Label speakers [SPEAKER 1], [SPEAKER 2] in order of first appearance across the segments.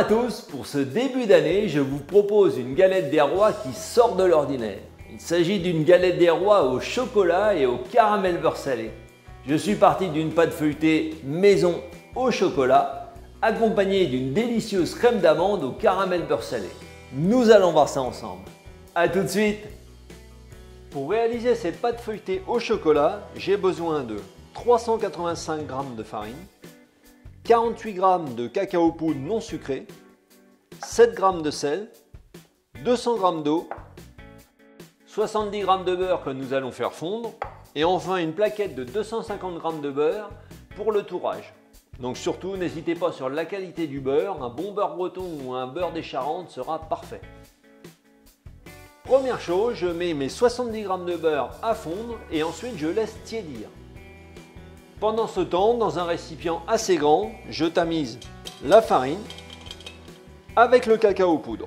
[SPEAKER 1] à tous, pour ce début d'année, je vous propose une galette des rois qui sort de l'ordinaire. Il s'agit d'une galette des rois au chocolat et au caramel beurre salé. Je suis parti d'une pâte feuilletée maison au chocolat, accompagnée d'une délicieuse crème d'amande au caramel beurre salé. Nous allons voir ça ensemble. A tout de suite! Pour réaliser cette pâte feuilletée au chocolat, j'ai besoin de 385 g de farine, 48 g de cacao poudre non sucré, 7 g de sel, 200 g d'eau, 70 g de beurre que nous allons faire fondre et enfin une plaquette de 250 g de beurre pour le tourrage. Donc surtout, n'hésitez pas sur la qualité du beurre, un bon beurre breton ou un beurre des Charentes sera parfait. Première chose, je mets mes 70 g de beurre à fondre et ensuite je laisse tiédir. Pendant ce temps, dans un récipient assez grand, je tamise la farine avec le cacao poudre.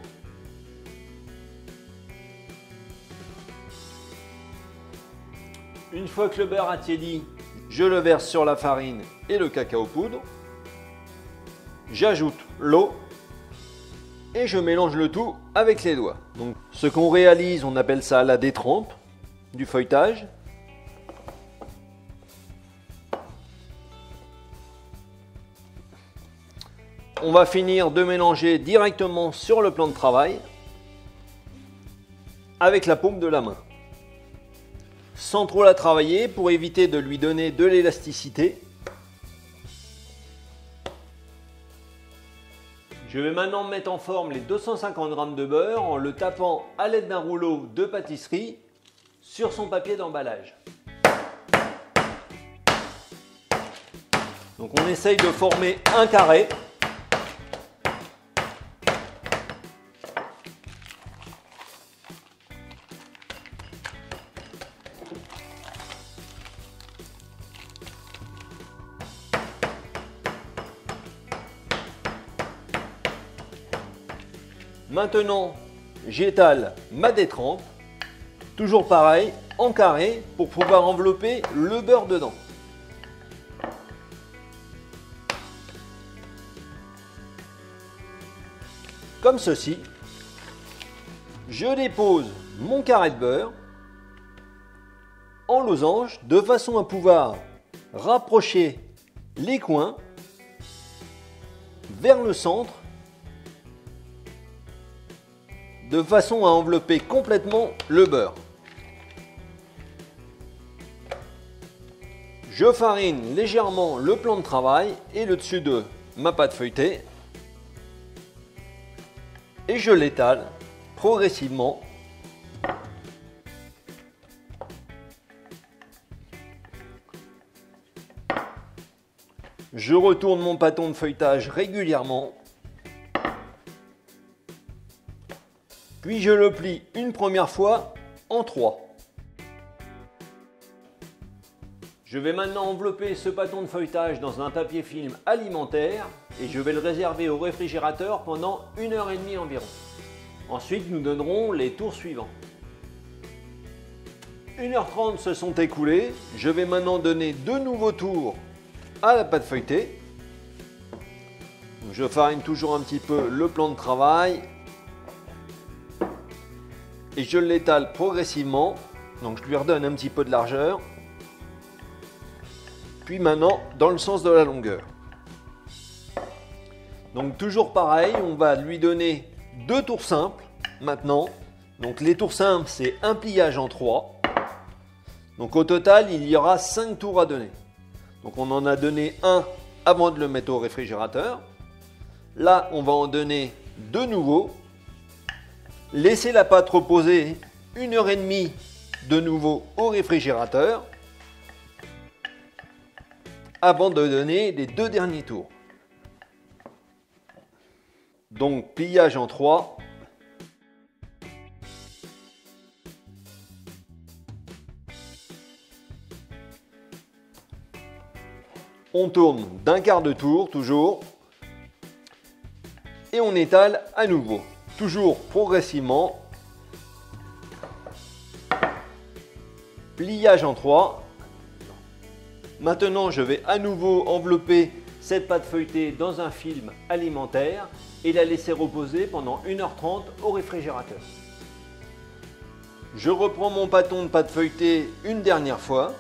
[SPEAKER 1] Une fois que le beurre a tiédi, je le verse sur la farine et le cacao poudre. J'ajoute l'eau et je mélange le tout avec les doigts. Donc, ce qu'on réalise, on appelle ça la détrempe du feuilletage. On va finir de mélanger directement sur le plan de travail avec la paume de la main, sans trop la travailler pour éviter de lui donner de l'élasticité. Je vais maintenant mettre en forme les 250 g de beurre en le tapant à l'aide d'un rouleau de pâtisserie sur son papier d'emballage. Donc on essaye de former un carré. Maintenant, j'étale ma détrempe, toujours pareil, en carré, pour pouvoir envelopper le beurre dedans. Comme ceci. Je dépose mon carré de beurre en losange de façon à pouvoir rapprocher les coins vers le centre, de façon à envelopper complètement le beurre. Je farine légèrement le plan de travail et le dessus de ma pâte feuilletée et je l'étale progressivement . Je retourne mon bâton de feuilletage régulièrement. Puis je le plie une première fois en 3. Je vais maintenant envelopper ce bâton de feuilletage dans un papier film alimentaire et je vais le réserver au réfrigérateur pendant 1h30 environ. Ensuite, nous donnerons les tours suivants. 1h30 se sont écoulés. Je vais maintenant donner 2 nouveaux tours à la pâte feuilletée. Je farine toujours un petit peu le plan de travail. Et je l'étale progressivement, donc je lui redonne un petit peu de largeur. Puis maintenant, dans le sens de la longueur. Donc toujours pareil, on va lui donner 2 tours simples maintenant. Donc les tours simples, c'est un pliage en 3. Donc au total, il y aura 5 tours à donner. Donc on en a donné un avant de le mettre au réfrigérateur. Là, on va en donner 2 nouveaux. Laissez la pâte reposer 1h30 de nouveau au réfrigérateur avant de donner les 2 derniers tours. Donc pliage en 3. On tourne d'un quart de tour toujours et on étale à nouveau. Toujours progressivement. Pliage en 3. Maintenant, je vais à nouveau envelopper cette pâte feuilletée dans un film alimentaire et la laisser reposer pendant 1h30 au réfrigérateur. Je reprends mon bâton de pâte feuilletée une dernière fois.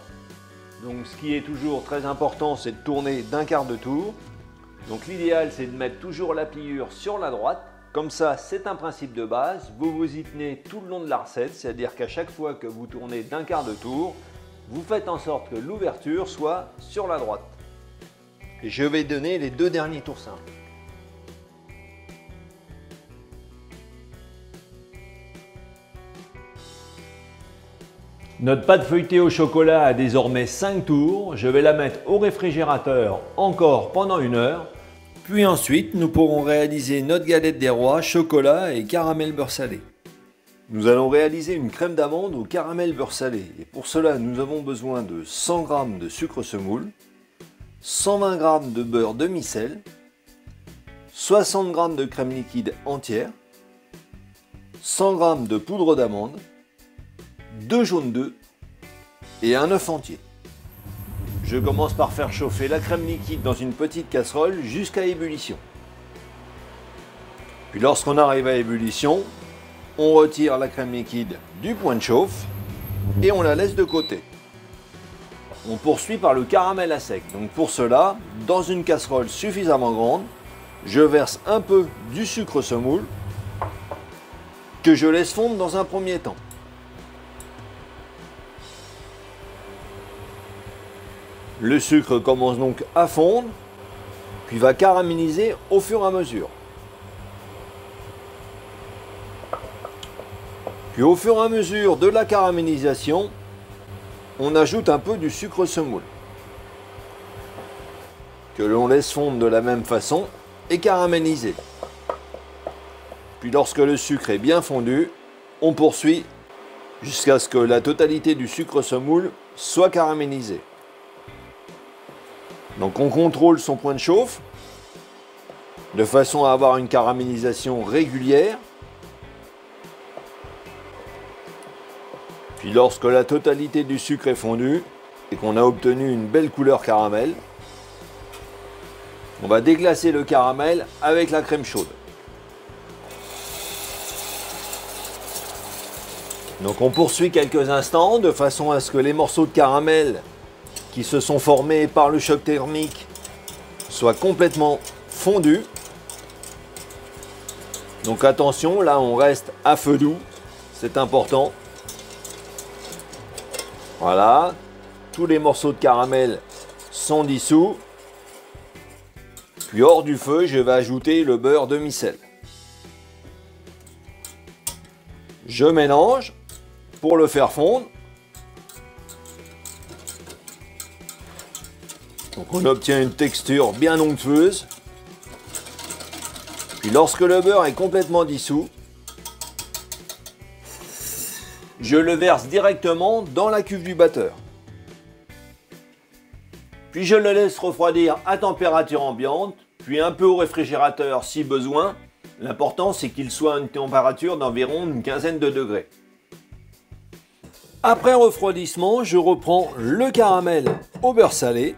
[SPEAKER 1] Donc ce qui est toujours très important, c'est de tourner d'1/4 de tour. Donc l'idéal, c'est de mettre toujours la pliure sur la droite. Comme ça, c'est un principe de base. Vous vous y tenez tout le long de la recette, c'est-à-dire qu'à chaque fois que vous tournez d'1/4 de tour, vous faites en sorte que l'ouverture soit sur la droite. Et je vais donner les 2 derniers tours simples. Notre pâte feuilletée au chocolat a désormais 5 tours. Je vais la mettre au réfrigérateur encore pendant 1 heure. Puis ensuite, nous pourrons réaliser notre galette des rois, chocolat et caramel beurre salé. Nous allons réaliser une crème d'amande au caramel beurre salé. Et pour cela, nous avons besoin de 100 g de sucre semoule, 120 g de beurre demi-sel, 60 g de crème liquide entière, 100 g de poudre d'amande, 2 jaunes d'œufs et un œuf entier. Je commence par faire chauffer la crème liquide dans une petite casserole jusqu'à ébullition. Puis lorsqu'on arrive à ébullition, on retire la crème liquide du point de chauffe et on la laisse de côté. On poursuit par le caramel à sec. Donc pour cela, dans une casserole suffisamment grande, je verse un peu du sucre semoule que je laisse fondre dans un premier temps. Le sucre commence donc à fondre, puis va caraméliser au fur et à mesure. Puis au fur et à mesure de la caramélisation, on ajoute un peu du sucre semoule, que l'on laisse fondre de la même façon et caraméliser. Puis lorsque le sucre est bien fondu, on poursuit jusqu'à ce que la totalité du sucre semoule soit caramélisée. Donc on contrôle son point de chauffe de façon à avoir une caramélisation régulière. Puis lorsque la totalité du sucre est fondue et qu'on a obtenu une belle couleur caramel, on va déglacer le caramel avec la crème chaude. Donc on poursuit quelques instants de façon à ce que les morceaux de caramel qui se sont formés par le choc thermique soient complètement fondus. Donc attention, là on reste à feu doux, c'est important. Voilà, tous les morceaux de caramel sont dissous. Puis hors du feu, je vais ajouter le beurre demi-sel. Je mélange pour le faire fondre. Donc on obtient une texture bien onctueuse. Puis lorsque le beurre est complètement dissous, je le verse directement dans la cuve du batteur. Puis je le laisse refroidir à température ambiante, puis un peu au réfrigérateur si besoin. L'important c'est qu'il soit à une température d'environ une quinzaine de degrés. Après refroidissement, je reprends le caramel au beurre salé.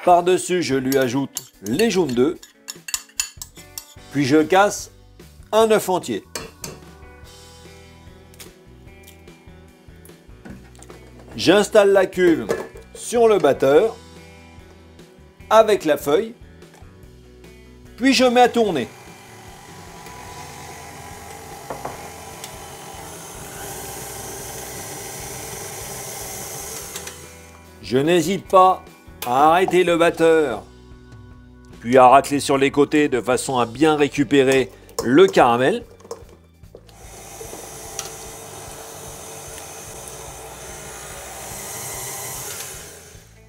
[SPEAKER 1] Par-dessus, je lui ajoute les jaunes d'œufs. Puis je casse un œuf entier. J'installe la cuve sur le batteur avec la feuille. Puis je mets à tourner. Je n'hésite pas à arrêter le batteur, puis à racler sur les côtés de façon à bien récupérer le caramel.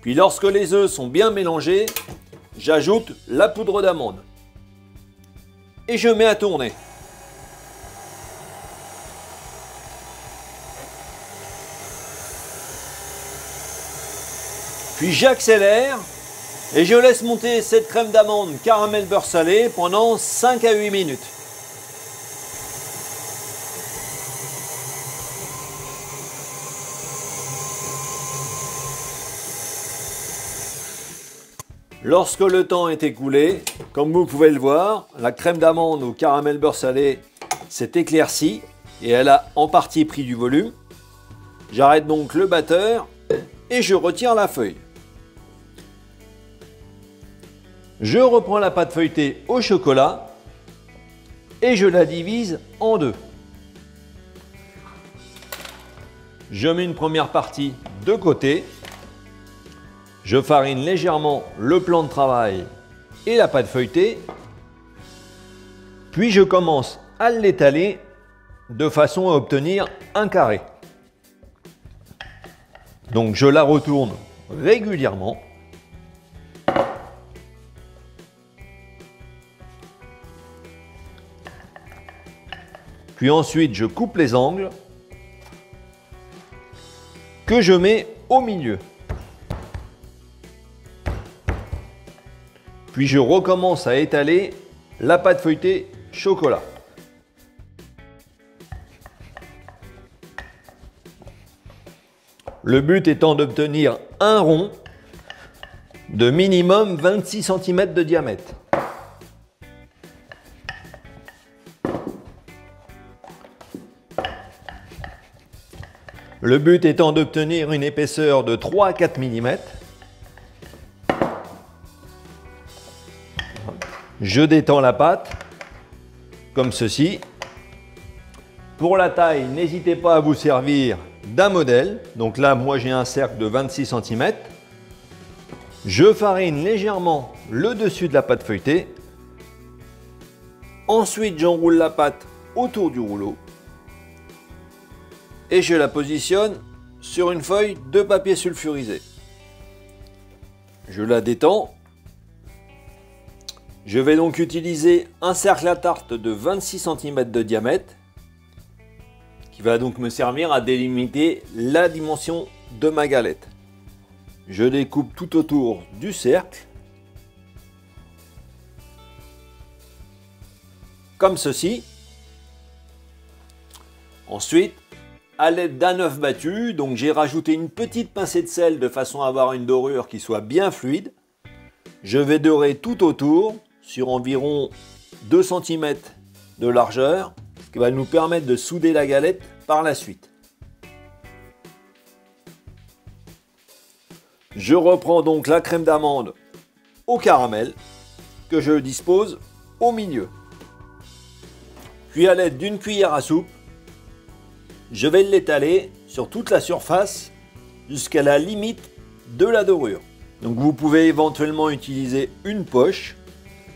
[SPEAKER 1] Puis lorsque les œufs sont bien mélangés, j'ajoute la poudre d'amande. Et je mets à tourner. Puis j'accélère et je laisse monter cette crème d'amande caramel beurre salé pendant 5 à 8 minutes. Lorsque le temps est écoulé, comme vous pouvez le voir, la crème d'amande au caramel beurre salé s'est éclaircie et elle a en partie pris du volume. J'arrête donc le batteur et je retire la feuille. Je reprends la pâte feuilletée au chocolat et je la divise en deux. Je mets une première partie de côté. Je farine légèrement le plan de travail et la pâte feuilletée. Puis je commence à l'étaler de façon à obtenir un carré. Donc je la retourne régulièrement. Puis ensuite, je coupe les angles que je mets au milieu. Puis je recommence à étaler la pâte feuilletée chocolat. Le but étant d'obtenir un rond de minimum 26 cm de diamètre. Le but étant d'obtenir une épaisseur de 3 à 4 mm. Je détends la pâte, comme ceci. Pour la taille, n'hésitez pas à vous servir d'un modèle. Donc là, moi j'ai un cercle de 26 cm. Je farine légèrement le dessus de la pâte feuilletée. Ensuite, j'enroule la pâte autour du rouleau. Et je la positionne sur une feuille de papier sulfurisé. Je la détends. Je vais donc utiliser un cercle à tarte de 26 cm de diamètre qui va donc me servir à délimiter la dimension de ma galette. Je découpe tout autour du cercle, comme ceci. Ensuite, à l'aide d'un œuf battu, donc j'ai rajouté une petite pincée de sel de façon à avoir une dorure qui soit bien fluide. Je vais dorer tout autour sur environ 2 cm de largeur, ce qui va nous permettre de souder la galette par la suite. Je reprends donc la crème d'amande au caramel que je dispose au milieu. Puis à l'aide d'une cuillère à soupe, je vais l'étaler sur toute la surface jusqu'à la limite de la dorure. Donc vous pouvez éventuellement utiliser une poche.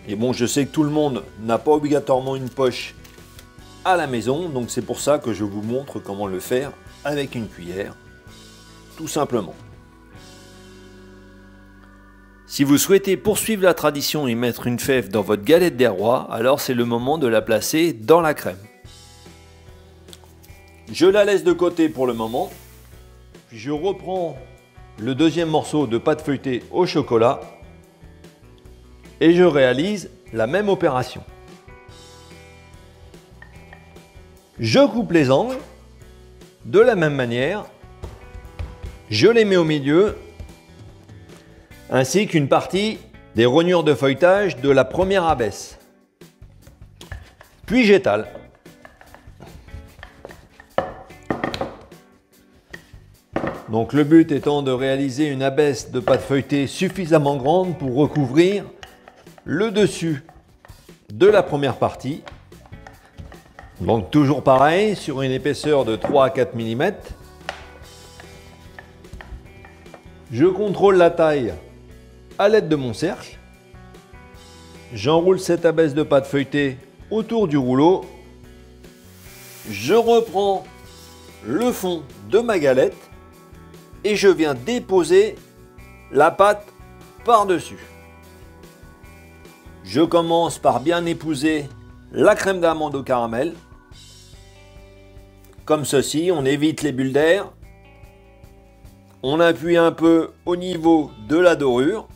[SPEAKER 1] Et bon, je sais que tout le monde n'a pas obligatoirement une poche à la maison. Donc c'est pour ça que je vous montre comment le faire avec une cuillère. Tout simplement. Si vous souhaitez poursuivre la tradition et mettre une fève dans votre galette des rois, alors c'est le moment de la placer dans la crème. Je la laisse de côté pour le moment, puis je reprends le deuxième morceau de pâte feuilletée au chocolat et je réalise la même opération. Je coupe les angles de la même manière, je les mets au milieu, ainsi qu'une partie des rognures de feuilletage de la première abaisse. Puis j'étale. Donc le but étant de réaliser une abaisse de pâte feuilletée suffisamment grande pour recouvrir le dessus de la première partie. Donc toujours pareil, sur une épaisseur de 3 à 4 mm. Je contrôle la taille à l'aide de mon cercle. J'enroule cette abaisse de pâte feuilletée autour du rouleau. Je reprends le fond de ma galette et je viens déposer la pâte par-dessus. Je commence par bien épouser la crème d'amande au caramel. Comme ceci, on évite les bulles d'air. On appuie un peu au niveau de la dorure.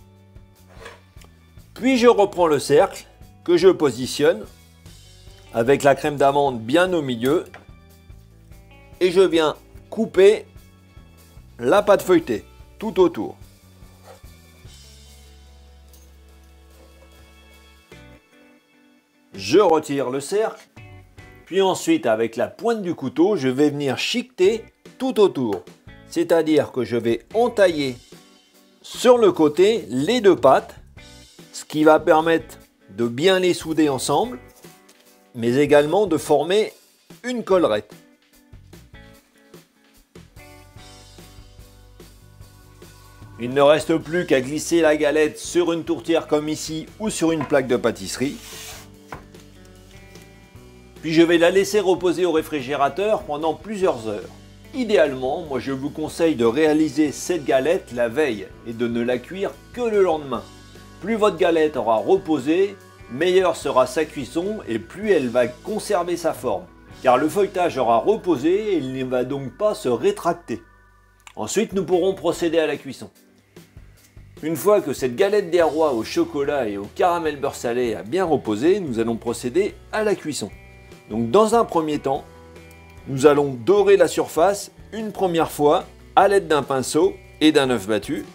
[SPEAKER 1] Puis je reprends le cercle que je positionne avec la crème d'amande bien au milieu. Et je viens couper la pâte feuilletée tout autour. je retire le cercle. Puis ensuite, avec la pointe du couteau, je vais venir chiqueter tout autour. C'est-à-dire que je vais entailler sur le côté les deux pattes, ce qui va permettre de bien les souder ensemble, mais également de former une collerette. Il ne reste plus qu'à glisser la galette sur une tourtière comme ici ou sur une plaque de pâtisserie. Puis je vais la laisser reposer au réfrigérateur pendant plusieurs heures. Idéalement, moi je vous conseille de réaliser cette galette la veille et de ne la cuire que le lendemain. Plus votre galette aura reposé, meilleure sera sa cuisson et plus elle va conserver sa forme. Car le feuilletage aura reposé et il ne va donc pas se rétracter. Ensuite, nous pourrons procéder à la cuisson. Une fois que cette galette des rois au chocolat et au caramel beurre salé a bien reposé, nous allons procéder à la cuisson. Donc dans un premier temps, nous allons dorer la surface une première fois à l'aide d'un pinceau et d'un œuf battu.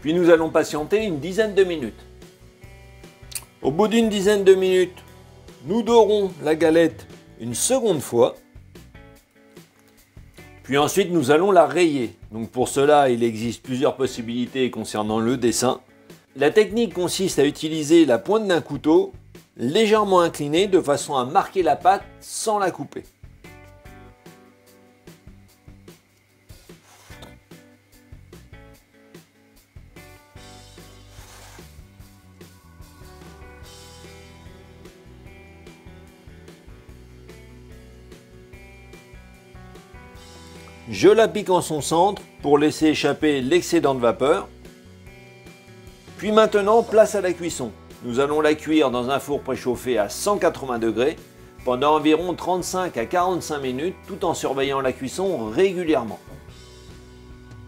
[SPEAKER 1] Puis nous allons patienter une dizaine de minutes. Au bout d'une dizaine de minutes, nous dorons la galette une seconde fois. Puis ensuite, nous allons la rayer. Donc pour cela, il existe plusieurs possibilités concernant le dessin. La technique consiste à utiliser la pointe d'un couteau légèrement inclinée de façon à marquer la pâte sans la couper. Je la pique en son centre pour laisser échapper l'excédent de vapeur. Puis maintenant, place à la cuisson. Nous allons la cuire dans un four préchauffé à 180 degrés pendant environ 35 à 45 minutes tout en surveillant la cuisson régulièrement.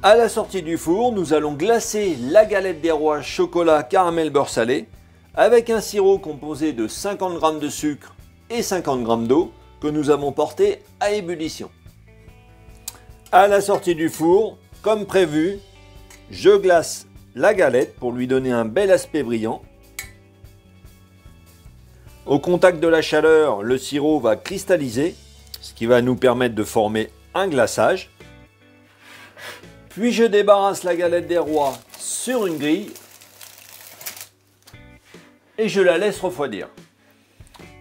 [SPEAKER 1] À la sortie du four, nous allons glacer la galette des rois chocolat caramel beurre salé avec un sirop composé de 50 g de sucre et 50 g d'eau que nous avons porté à ébullition. À la sortie du four, comme prévu, je glace la galette pour lui donner un bel aspect brillant. Au contact de la chaleur, le sirop va cristalliser, ce qui va nous permettre de former un glaçage. Puis je débarrasse la galette des rois sur une grille et je la laisse refroidir.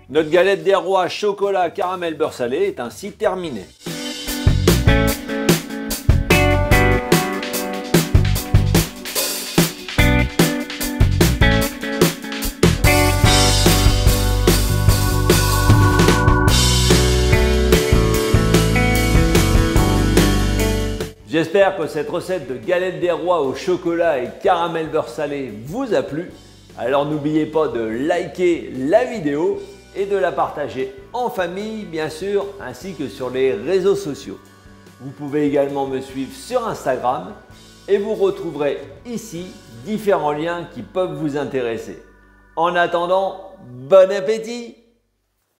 [SPEAKER 1] Notre galette des rois chocolat caramel beurre salé est ainsi terminée. J'espère que cette recette de galette des rois au chocolat et caramel beurre salé vous a plu. Alors n'oubliez pas de liker la vidéo et de la partager en famille bien sûr, ainsi que sur les réseaux sociaux. Vous pouvez également me suivre sur Instagram et vous retrouverez ici différents liens qui peuvent vous intéresser. En attendant, bon appétit!